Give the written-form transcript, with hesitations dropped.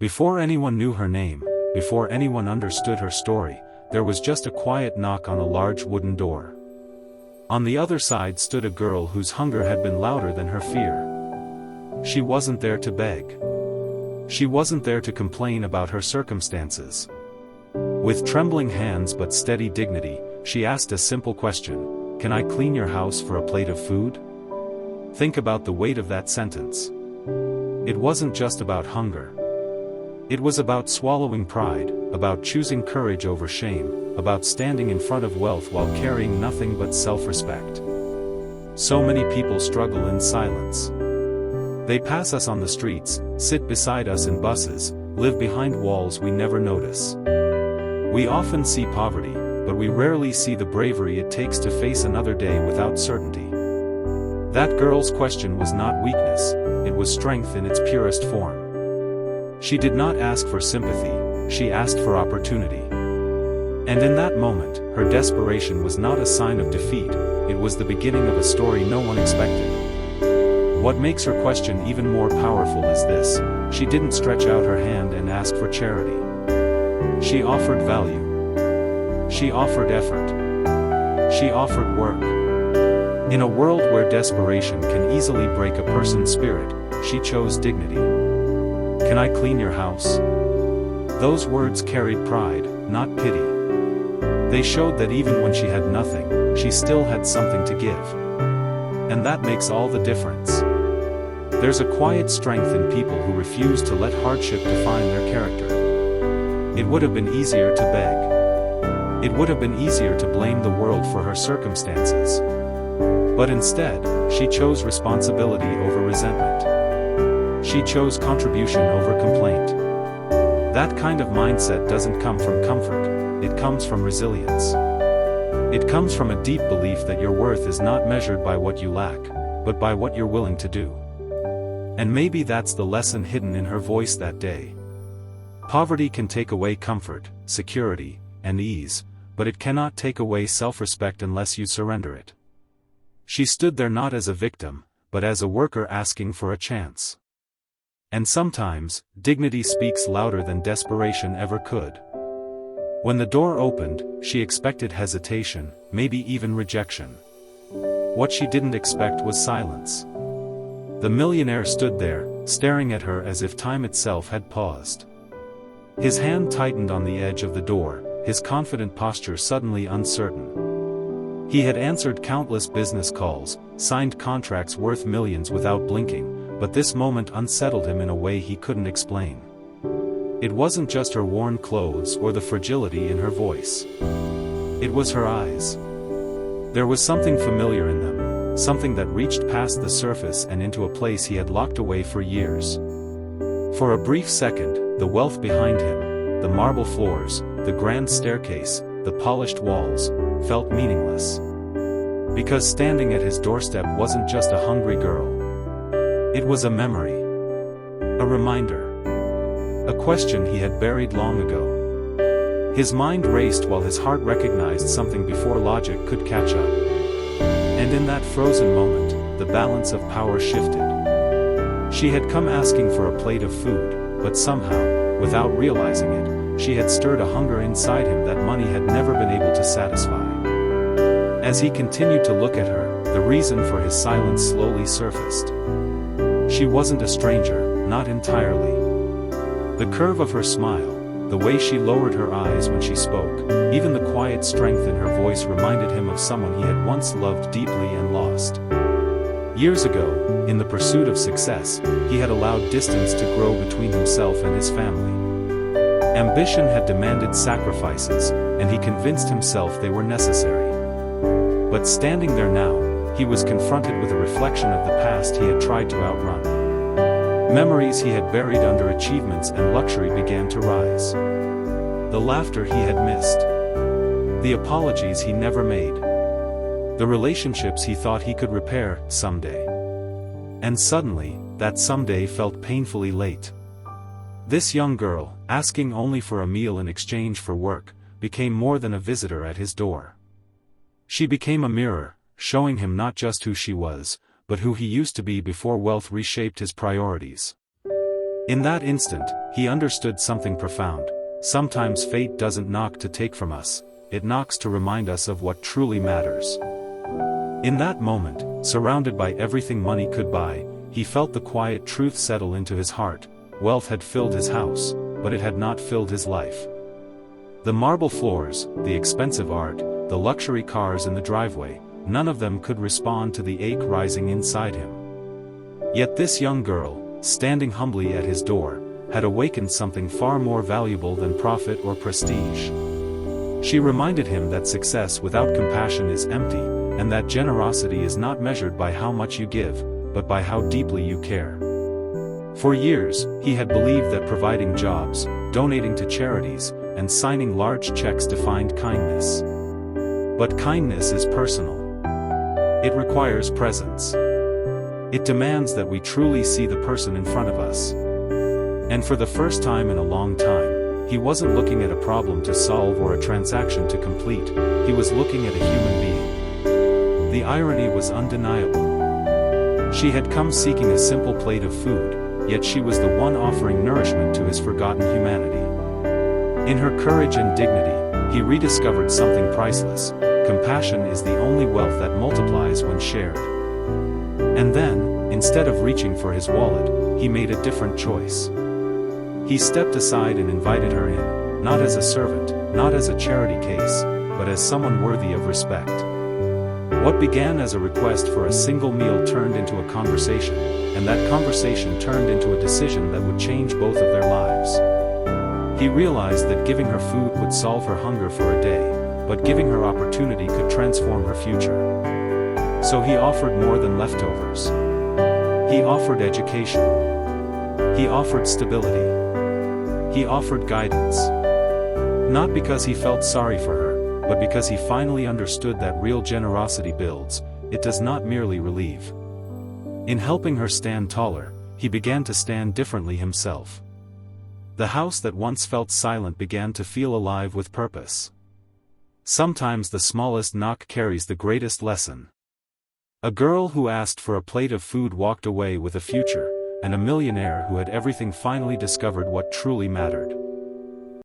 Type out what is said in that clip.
Before anyone knew her name, before anyone understood her story, there was just a quiet knock on a large wooden door. On the other side stood a girl whose hunger had been louder than her fear. She wasn't there to beg. She wasn't there to complain about her circumstances. With trembling hands but steady dignity, she asked a simple question: "Can I clean your house for a plate of food?" Think about the weight of that sentence. It wasn't just about hunger. It was about swallowing pride, about choosing courage over shame, about standing in front of wealth while carrying nothing but self-respect. So many people struggle in silence. They pass us on the streets, sit beside us in buses, live behind walls we never notice. We often see poverty, but we rarely see the bravery it takes to face another day without certainty. That girl's question was not weakness, it was strength in its purest form. She did not ask for sympathy, she asked for opportunity. And in that moment, her desperation was not a sign of defeat, it was the beginning of a story no one expected. What makes her question even more powerful is this: she didn't stretch out her hand and ask for charity. She offered value. She offered effort. She offered work. In a world where desperation can easily break a person's spirit, she chose dignity. "Can I clean your house?" Those words carried pride, not pity. They showed that even when she had nothing, she still had something to give. And that makes all the difference. There's a quiet strength in people who refuse to let hardship define their character. It would have been easier to beg. It would have been easier to blame the world for her circumstances. But instead, she chose responsibility over resentment. She chose contribution over complaint. That kind of mindset doesn't come from comfort, it comes from resilience. It comes from a deep belief that your worth is not measured by what you lack, but by what you're willing to do. And maybe that's the lesson hidden in her voice that day. Poverty can take away comfort, security, and ease, but it cannot take away self-respect unless you surrender it. She stood there not as a victim, but as a worker asking for a chance. And sometimes, dignity speaks louder than desperation ever could. When the door opened, she expected hesitation, maybe even rejection. What she didn't expect was silence. The millionaire stood there, staring at her as if time itself had paused. His hand tightened on the edge of the door, his confident posture suddenly uncertain. He had answered countless business calls, signed contracts worth millions without blinking, but this moment unsettled him in a way he couldn't explain. It wasn't just her worn clothes or the fragility in her voice. It was her eyes. There was something familiar in them, something that reached past the surface and into a place he had locked away for years. For a brief second, the wealth behind him, the marble floors, the grand staircase, the polished walls, felt meaningless. Because standing at his doorstep wasn't just a hungry girl. It was a memory. A reminder. A question he had buried long ago. His mind raced while his heart recognized something before logic could catch up. And in that frozen moment, the balance of power shifted. She had come asking for a plate of food, but somehow, without realizing it, she had stirred a hunger inside him that money had never been able to satisfy. As he continued to look at her, the reason for his silence slowly surfaced. She wasn't a stranger, not entirely. The curve of her smile, the way she lowered her eyes when she spoke, even the quiet strength in her voice reminded him of someone he had once loved deeply and lost. Years ago, in the pursuit of success, he had allowed distance to grow between himself and his family. Ambition had demanded sacrifices, and he convinced himself they were necessary. But standing there now, he was confronted with a reflection of the past he had tried to outrun. Memories he had buried under achievements and luxury began to rise. The laughter he had missed. The apologies he never made. The relationships he thought he could repair someday. And suddenly, that someday felt painfully late. This young girl, asking only for a meal in exchange for work, became more than a visitor at his door. She became a mirror, showing him not just who she was, but who he used to be before wealth reshaped his priorities. In that instant, he understood something profound. Sometimes fate doesn't knock to take from us, it knocks to remind us of what truly matters. In that moment, surrounded by everything money could buy, he felt the quiet truth settle into his heart. Wealth had filled his house, but it had not filled his life. The marble floors, the expensive art, the luxury cars in the driveway, none of them could respond to the ache rising inside him. Yet this young girl, standing humbly at his door, had awakened something far more valuable than profit or prestige. She reminded him that success without compassion is empty, and that generosity is not measured by how much you give, but by how deeply you care. For years, he had believed that providing jobs, donating to charities, and signing large checks defined kindness. But kindness is personal. It requires presence. It demands that we truly see the person in front of us. And for the first time in a long time, he wasn't looking at a problem to solve or a transaction to complete, he was looking at a human being. The irony was undeniable. She had come seeking a simple plate of food, yet she was the one offering nourishment to his forgotten humanity. In her courage and dignity, he rediscovered something priceless. Compassion is the only wealth that multiplies when shared. And then, instead of reaching for his wallet, he made a different choice. He stepped aside and invited her in, not as a servant, not as a charity case, but as someone worthy of respect. What began as a request for a single meal turned into a conversation, and that conversation turned into a decision that would change both of their lives. He realized that giving her food would solve her hunger for a day, but giving her opportunity could transform her future. So he offered more than leftovers. He offered education. He offered stability. He offered guidance. Not because he felt sorry for her, but because he finally understood that real generosity builds, it does not merely relieve. In helping her stand taller, he began to stand differently himself. The house that once felt silent began to feel alive with purpose. Sometimes the smallest knock carries the greatest lesson. A girl who asked for a plate of food walked away with a future, and a millionaire who had everything finally discovered what truly mattered.